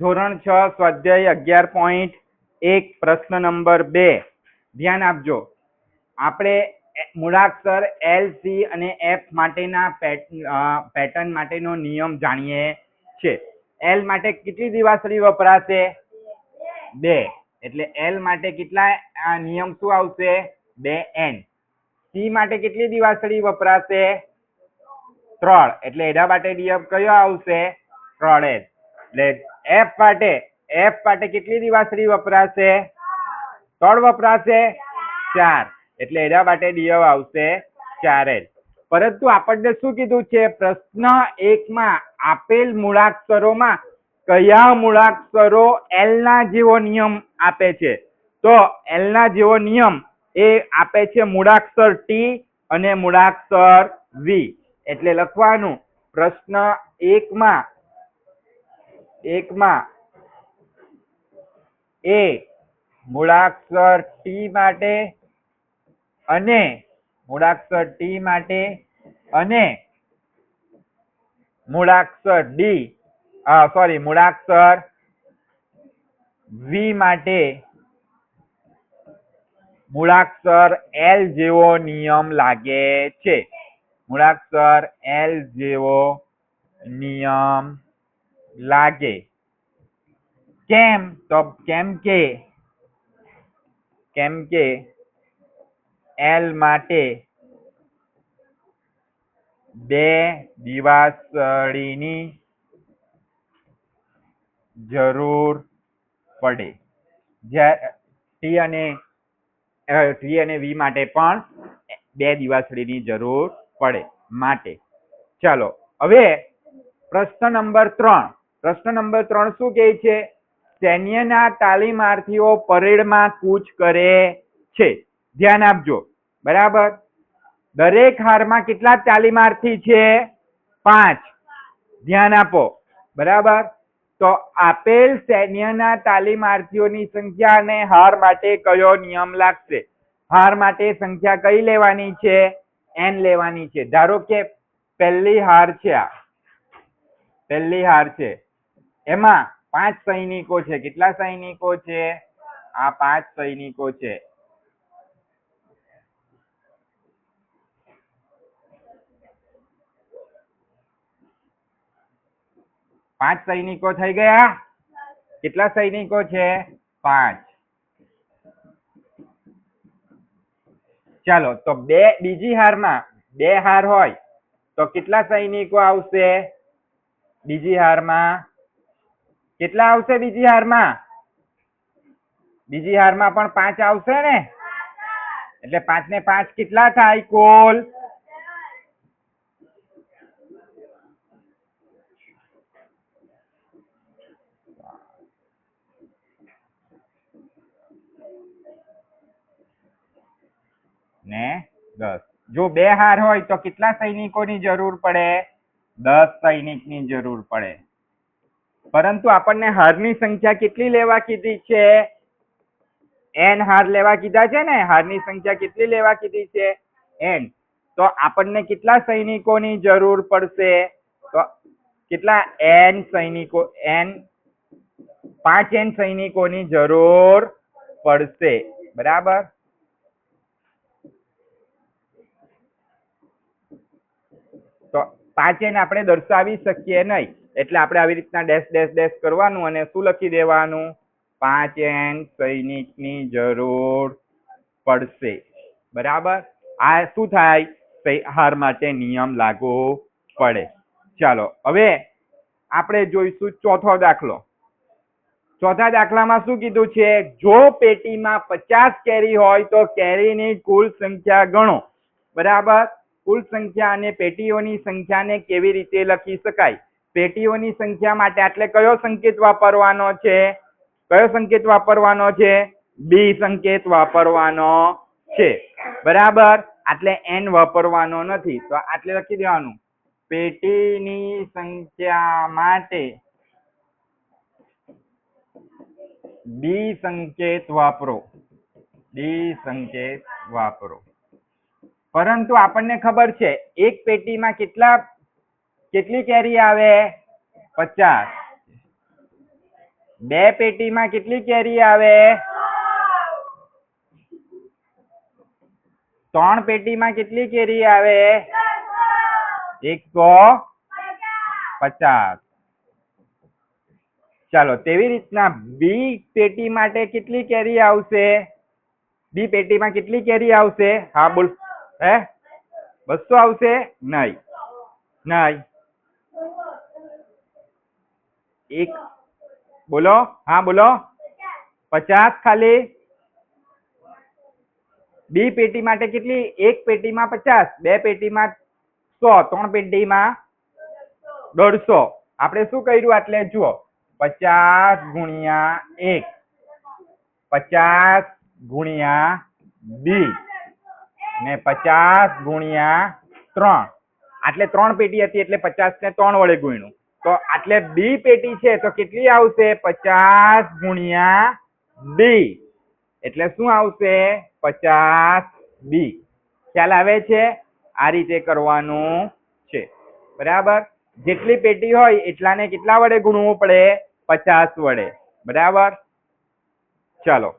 ધોરણ 6 સ્વાધ્યાય 11.1 પ્રશ્ન નંબર 2 ધ્યાન આપજો. આપણે મૂળાક્ષર એલ સી અને એફ માટેના પેટર્ન માટેનો નિયમ જાણીએ છીએ. એલ માટે કેટલી દિવાસળી વપરાશે? 2. એટલે એલ માટે કેટલા નિયમ શું આવશે? 2n. સી માટે કેટલી દિવાસળી વપરાશે? 3. એટલે એના માટે નિયમ કયો આવશે? 3n. એટલે એફ માટે કેટલી દિવાસળી વપરાશે? 3 વપરાશે? 4. એટલે એના માટે નિયમ આવશે 4n. પરંતુ આપણને શું કીધું છે? પ્રશ્ન 1 માં આપેલ મૂળાક્ષરોમાં કયા મૂળાક્ષરો એલ ના જેવો નિયમ આપે છે? તો એલ ના જેવો નિયમ એ આપે છે મૂળાક્ષર ટી અને મૂળાક્ષર વી. એટલે લખવાનું પ્રશ્ન 1 માં એ મૂળાક્ષર ટી માટે અને મૂળાક્ષર મૂળાક્ષર વી માટે મૂળાક્ષર એલ જેવો નિયમ લાગે છે. મૂળાક્ષર એલ જેવો નિયમ લાગે. કેમ? તો કેમ કે એલ માટે 2 દિવાસળીની જરૂર પડે. ટી અને વી માટે પણ 2 દિવાસળીની જરૂર પડે માટે. ચાલો હવે પ્રશ્ન નંબર 3 શું કહે છે? સૈન્યના તાલીમાર્થીઓ પરેડમાં કૂચ કરે છે. ધ્યાન આપજો. બરાબર. દરેક હારમાં કેટલા તાલીમાર્થી છે? 5. ધ્યાન આપો. બરાબર. તો આપેલ સૈન્યના તાલીમાર્થીઓની સંખ્યા અને હાર માટે કયો નિયમ લાગશે? હાર માટે સંખ્યા કઈ લેવાની છે? n લેવાની છે. ધારો કે પહેલી હાર છે એમાં 5 સૈનિકો છે. કેટલા સૈનિકો છે? આ 5 સૈનિકો છે. પાંચ સૈનિકો થઈ ગયા. કેટલા સૈનિકો છે? 5. ચાલો તો બીજી હારમાં 2 હાર હોય તો કેટલા સૈનિકો આવશે? બીજી હારમાં કેટલા આવશે? બીજી હારમાં પણ 5 આવશે ને? એટલે 5 ને 5 કેટલા થાય કુલ? ને 10. જો 2 હાર હોય તો કેટલા સૈનિકોની જરૂર પડે? 10 સૈનિકની જરૂર પડે. પરંતુ આપણને હારની સંખ્યા કેટલી લેવા કીધી છે? n હાર લેવા કીધા છે ને? હારની સંખ્યા કેટલી લેવા કીધી છે? n. તો આપણને કેટલા સૈનિકોની જરૂર પડશે? તો કેટલા n સૈનિકો? 5n સૈનિકોની જરૂર પડશે. બરાબર. તો 5n આપણે દર્શાવી શકીએ નહીં એટલે આપણે આવી રીતના ડેશ ડેશ ડેશ કરવાનું અને શું લખી દેવાનું? 5n સૈનિકની જરૂર પડશે. બરાબર. આ શું થાય? હાર માટે નિયમ લાગુ પડે. ચાલો હવે આપણે જોઈશું ચોથો દાખલો. ચોથા દાખલામાં શું કીધું છે? જો પેટીમાં 50 કેરી હોય તો કેરીની કુલ સંખ્યા ગણો. બરાબર. કુલ સંખ્યા અને પેટીઓની સંખ્યાને કેવી રીતે લખી શકાય? પેટીઓની સંખ્યા માટે એટલે કયો સંકેત વાપરવાનો છે? બી સંકેત વાપરવાનો છે. બરાબર. એટલે n વાપરવાનો નથી. તો આટલે લખી દેવાનું પેટીની સંખ્યા માટે બી સંકેત વાપરો. પરંતુ આપણને ખબર છે એક પેટીમાં કેટલી કેરી આવે? 50. બે પેટીમાં કેટલી કેરી આવે? ત્રણ પેટીમાં કેટલી કેરી આવે? 150. ચાલો તેવી રીતના બી પેટી માટે કેટલી કેરી આવશે? બી પેટીમાં કેટલી કેરી આવશે? હા બોલ. હે 200 આવશે? નહીં નહીં. એક બોલો. હા બોલો. 50 ખાલી. બી પેટી માટે કેટલી? એક પેટીમાં 50, બે પેટીમાં 100, ત્રણ પેટીમાં 150. આપણે શું કર્યું એટલે જુઓ 50 ગુણ્યા 1, 50 ગુણ્યા બી ને 50 ગુણ્યા 3. આટલે ત્રણ પેટી હતી એટલે 50 ને 3 વડે ગુણ્યું. તો આટલે બી પેટી છે તો કેટલી આવશે? 50 ગુણ્યા બી એટલે શું આવશે? 50 બી. ખ્યાલ આવે છે? આ રીતે કરવાનું છે. બરાબર. જેટલી પેટી હોય એટલાને કેટલા વડે ગુણવું પડે? 50 વડે. બરાબર. ચાલો.